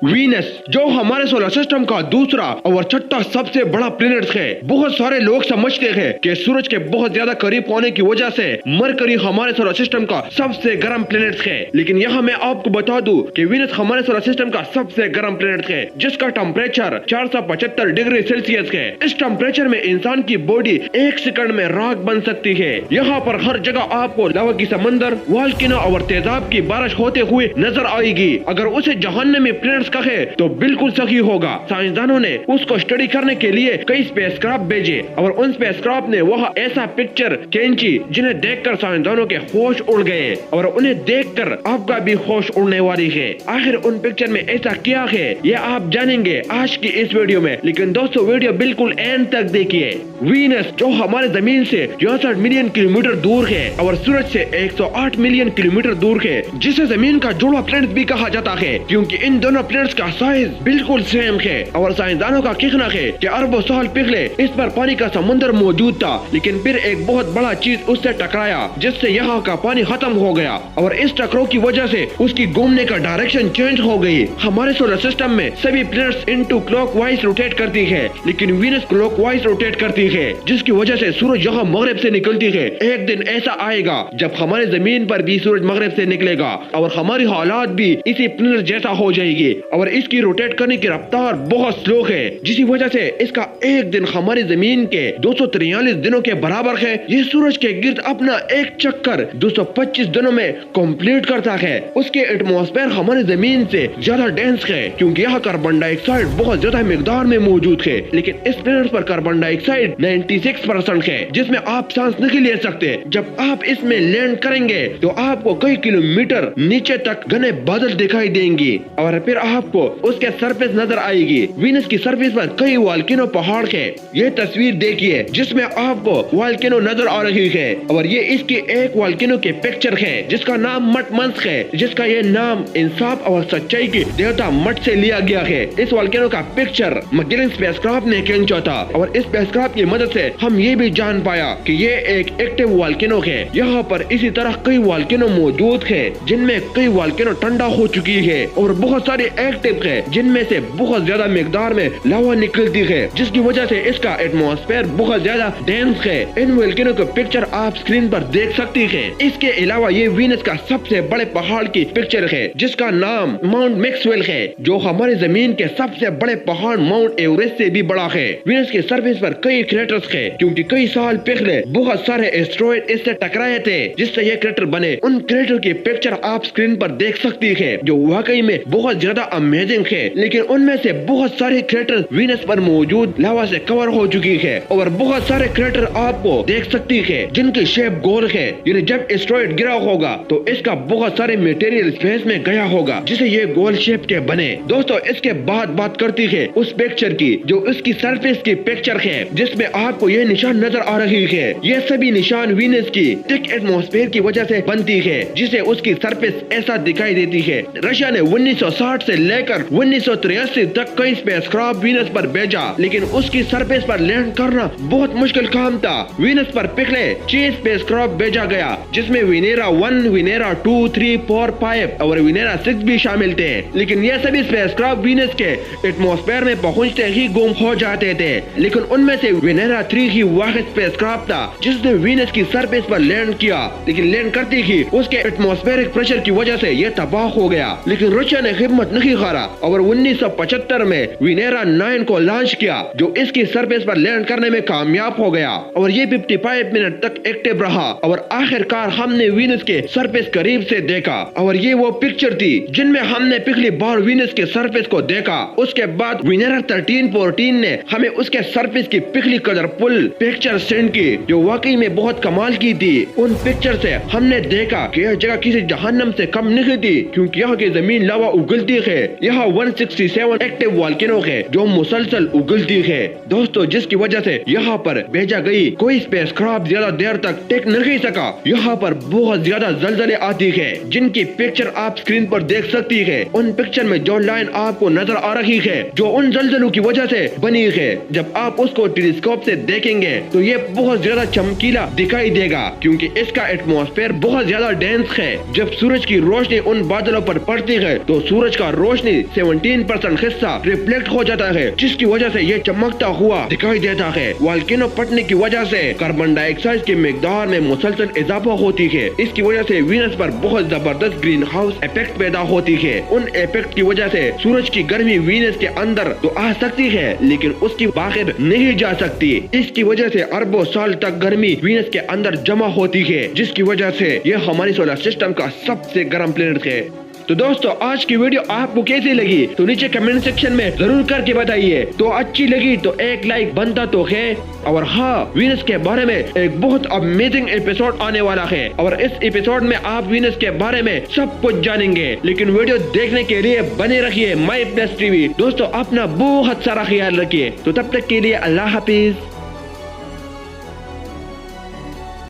Venus जो हमारे solar system का दूसरा और छठा सबसे बड़ा प्लेनेट है। बहुत सारे लोग समझते हैं कि सूरज के बहुत ज्यादा करीब होने की वजह से मरकरी हमारे सोलर सिस्टम का सबसे गर्म प्लेनेट है, लेकिन यहाँ मैं आपको बता दूं कि वीनस हमारे सोलर सिस्टम का सबसे गर्म प्लेनेट है, जिसका टेम्परेचर 475 डिग्री सेल्सियस है। इस टेम्परेचर में इंसान की बॉडी 1 सेकंड में राख बन सकती है। यहाँ पर हर जगह आपको लावा की समंदर, वोल्केनो और तेजाब की बारिश होते हुए नजर आएगी। अगर उसे जहन्नमी प्लेनेट्स कहे तो बिल्कुल सही होगा। साइंसदानों ने उसको स्टडी करने के लिए कई स्पेसक्राफ्ट भेजे और उन स्पेसक्राफ्ट ने वह ऐसा पिक्चर खींची जिन्हें देखकर साइंसदानों के होश उड़ गए और उन्हें देखकर आपका भी होश उड़ने वाली है। आखिर उन पिक्चर में ऐसा क्या है ये आप जानेंगे आज की इस वीडियो में, लेकिन दोस्तों वीडियो बिल्कुल एंड तक देखिए। वीनस जो हमारे जमीन से 64 मिलियन किलोमीटर दूर है और सूरज से 108 मिलियन किलोमीटर दूर है, जिसे जमीन का जुड़वा प्लेनेट भी कहा जाता है, क्योंकि इन दोनों प्लेनेट्स का साइज बिल्कुल सेम है। और साइंसदानों का कहना है कि अरबों साल पहले इस पर पानी का समुद्र मौजूद था, लेकिन फिर एक बहुत बड़ा चीज उससे टकराया जिससे यहाँ का पानी खत्म हो गया और इस टकराव की वजह से उसकी घूमने का डायरेक्शन चेंज हो गई। हमारे सोलर सिस्टम में सभी प्लेनेट्स इनटू क्लॉकवाइज रोटेट करती है, लेकिन वीनस क्लॉकवाइज रोटेट करती है, जिसकी वजह से सूरज यहाँ मगरिब से निकलती है। एक दिन ऐसा आएगा जब हमारे जमीन पर भी सूरज मगरिब से निकलेगा और हमारी हालात भी इसी प्लेनेट जैसा हो जाएगी और इसकी रोटेट करने की रफ्तार बहुत स्लो है, जिसी वजह से इसका एक दिन हमारी जमीन के 243 दिनों के बराबर है। ये सूरज के गिर्द अपना एक चक्कर 225 दिनों में कंप्लीट करता है। उसके एटमॉस्फेयर हमारी जमीन से ज्यादा डेंस है, क्योंकि यहाँ कार्बन डाइऑक्साइड बहुत ज्यादा मिकदार में मौजूद है, लेकिन इस प्लेनेट पर कार्बन डाइऑक्साइड 96% है, जिसमें आप सांस नहीं ले सकते। जब आप इसमें लैंड करेंगे तो आपको कई किलोमीटर नीचे तक घने बादल दिखाई देंगे और फिर आपको उसके सरफेस नजर आएगी। वीनस की सरफेस पर कई वोल्केनो पहाड़ है। ये तस्वीर देखिए जिसमें आपको वोल्केनो नजर आ रही है और ये इसकी एक वोल्केनो के पिक्चर है जिसका नाम मटमंस है, जिसका ये नाम इंसाफ और सच्चाई की देवता मट से लिया गया है। इस वोल्केनो का पिक्चर मैगेलन स्पेसक्राफ्ट ने खींचा था और इस स्पेसक्राफ्ट की मदद से हम ये भी जान पाया कि ये एक एक्टिव वोल्केनो है। यहाँ पर इसी तरह कई वोल्केनो मौजूद है, जिनमें कई वोल्केनो ठंडा हो चुकी है और बहुत सारे एक्टिव है, जिनमें से बहुत ज्यादा मिकदार में लावा निकलती है, जिसकी वजह से इसका एटमॉस्फेयर बहुत ज्यादा डेंस है। इन वोल्केनो के पिक्चर आप स्क्रीन पर देख सकती हैं। इसके अलावा ये वीनस का सबसे बड़े पहाड़ की पिक्चर है, जिसका नाम माउंट मैक्सवेल है, जो हमारी जमीन के सबसे बड़े पहाड़ माउंट एवरेस्ट से भी बड़ा है। वीनस के सरफेस पर कई क्रेटर्स है, क्योंकि कई साल पहले बहुत सारे एस्टेरॉयड इससे टकराए थे, जिससे ये क्रेटर बने। उन क्रेटर की पिक्चर आप स्क्रीन पर देख सकती है, जो वाकई में बहुत ज्यादा अमेजिंग है, लेकिन उनमें से बहुत सारे क्रेटर वीनस पर मौजूद लावा से कवर हो चुकी है और बहुत सारे क्रेटर आपको देख सकती है जिनकी शेप गोल है, यानी जब एस्टेरॉयड गिरा होगा तो इसका बहुत सारे मटेरियल स्पेस में गया होगा, जिसे ये गोल शेप के बने। दोस्तों इसके बाद बात करती है उस पिक्चर की जो उसकी सरफेस की पिक्चर है, जिसमें आपको ये निशान नजर आ रही है। ये सभी निशान वीनस की थिक एटमॉस्फेयर की वजह से बनती है, जिसे उसकी सरफेस ऐसा दिखाई देती है। रशिया ने 1960 से लेकर 1983 तक कई स्पेसक्राफ्ट वीनस पर भेजा, लेकिन उसकी सरफेस पर लैंड करना बहुत मुश्किल काम था। वीनस पर पहले 6 स्पेसक्राफ्ट भेजा गया, जिसमें विनेरा 1, विनेरा 2, 3, 4, 5 और विनेरा 6 भी शामिल थे, लेकिन ये सभी स्पेसक्राफ्ट वीनस के एटमॉस्फेयर में पहुंचते ही गुम हो जाते थे। लेकिन उनमें से विनेरा 3 ही वाहिद स्पेसक्राफ्ट था जिसने वीनस की सरफेस पर लैंड किया, लेकिन लैंड करते ही उसके एटमॉस्फेरिक प्रेशर की वजह से यह तबाह हो गया। लेकिन रशिया ने हिम्मत नहीं हारा और 1975 में विनेरा 9 को लॉन्च किया, जो इसकी सरफेस पर लैंड करने में कामयाब हो गया और ये 55 मिनट तक एक्टिव रहा और आखिरकार हमने वीनस के सरफेस करीब से देखा। और ये वो पिक्चर थी जिनमें हमने पहली बार वीनस के सरफेस को देखा। उसके बाद विनेरा 13-14 ने हमें उसके सरफेस की पहली कलरफुल पिक्चर सेंड की, जो वाकई में बहुत कमाल की थी। उन पिक्चर से हमने देखा कि यह जगह किसी जहन्नम से कम नहीं थी, क्योंकि यहाँ की जमीन लावा उगलती है। यहाँ 167 एक्टिव वोल्केनो है जो मुसलसल उगलती है। दोस्तों जिसकी वजह से यहाँ पर भेजा गई कोई स्पेसक्राफ्ट ज्यादा देर तक टिक नहीं सका। यहाँ पर बहुत ज्यादा जलजले आती है, जिनकी पिक्चर आप स्क्रीन पर देख सकती है। उन पिक्चर में जो लाइन आपको नजर आ रही है, जो उन जलजलों की वजह से बनी है, जब आप उसको टेलीस्कोप से देखेंगे तो ये बहुत ज्यादा चमकीला दिखाई देगा, क्योंकि इसका एटमॉस्फेयर बहुत ज्यादा डेंस है। जब सूरज की रोशनी उन बादलों पर पड़ती है तो सूरज का रोशनी 17% हिस्सा रिफ्लेक्ट हो जाता है, जिसकी वजह से ये चमकता हुआ दिखाई देता है। वोल्केनो फटने की वजह से कार्बन डाइऑक्साइड की मिकदार में मुसलसल इजाफा होती है। इसकी वजह से वीनस पर बहुत जबरदस्त ग्रीन हाउस इफेक्ट पैदा होती है। उन इफेक्ट की वजह से सूरज की गर्मी वीनस के अंदर तो आ सकती है, लेकिन उसकी बाहर नहीं जा सकती। इसकी वजह से अरबों साल तक गर्मी वीनस के अंदर जमा होती है, जिसकी वजह से यह हमारी सोलर सिस्टम का सबसे गर्म प्लेनेट है। तो दोस्तों, आज की वीडियो आपको कैसी लगी तो नीचे कमेंट सेक्शन में जरूर करके बताइए। तो अच्छी लगी तो एक लाइक बनता तो है। और हाँ, वीनस के बारे में एक बहुत अमेजिंग एपिसोड आने वाला है, और इस एपिसोड में आप वीनस के बारे में सब कुछ जानेंगे। लेकिन वीडियो देखने के लिए बने रहिए माई प्लस टीवी। दोस्तों, अपना बहुत सारा ख्याल रखिए। तो तब तक के लिए अल्लाह हाफिज।